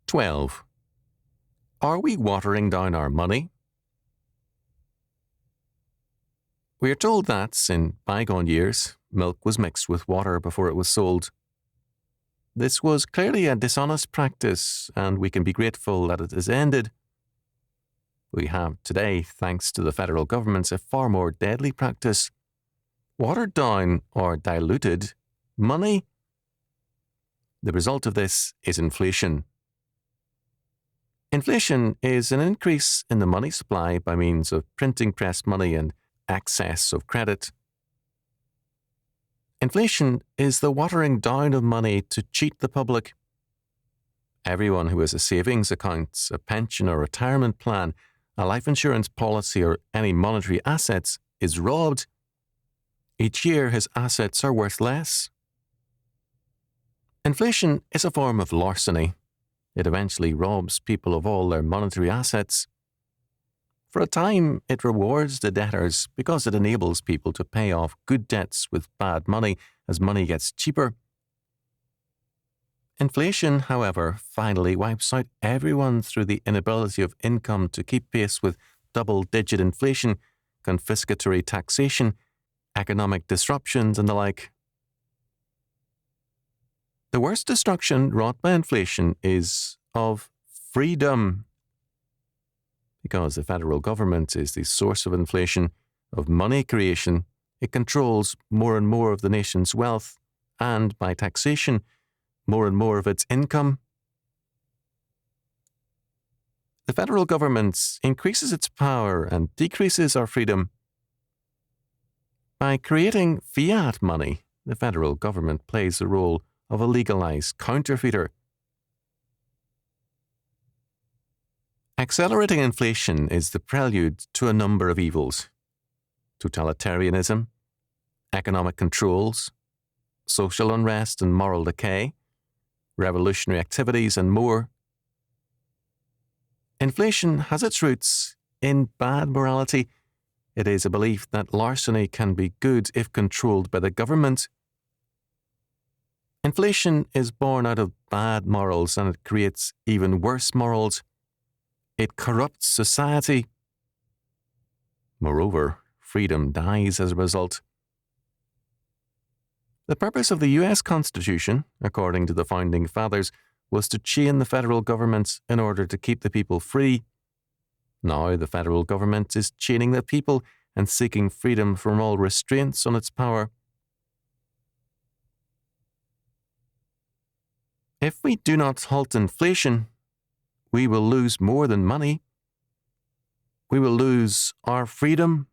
12. Are we watering down our money? We are told that, in bygone years, milk was mixed with water before it was sold. This was clearly a dishonest practice, and we can be grateful that it has ended. We have today, thanks to the federal government, a far more deadly practice. Watered down or diluted money. The result of this is inflation. Inflation is an increase in the money supply by means of printing press money and excess of credit. Inflation is the watering down of money to cheat the public. Everyone who has a savings account, a pension or retirement plan, a life insurance policy or any monetary assets is robbed. Each year his assets are worth less. Inflation is a form of larceny. It eventually robs people of all their monetary assets. For a time, it rewards the debtors because it enables people to pay off good debts with bad money as money gets cheaper. Inflation, however, finally wipes out everyone through the inability of income to keep pace with double-digit inflation, confiscatory taxation, economic disruptions, and the like. The worst destruction wrought by inflation is of freedom. Because the federal government is the source of inflation, of money creation, it controls more and more of the nation's wealth, and by taxation, more and more of its income. The federal government increases its power and decreases our freedom. By creating fiat money, the federal government plays the role of a legalized counterfeiter. Accelerating inflation is the prelude to a number of evils: totalitarianism, economic controls, social unrest and moral decay, revolutionary activities, and more. Inflation has its roots in bad morality. It is a belief that larceny can be good if controlled by the government. Inflation is born out of bad morals, and it creates even worse morals. It corrupts society. Moreover, freedom dies as a result. The purpose of the U.S. Constitution, according to the Founding Fathers, was to chain the federal government in order to keep the people free. Now the federal government is chaining the people and seeking freedom from all restraints on its power. If we do not halt inflation, we will lose more than money. We will lose our freedom.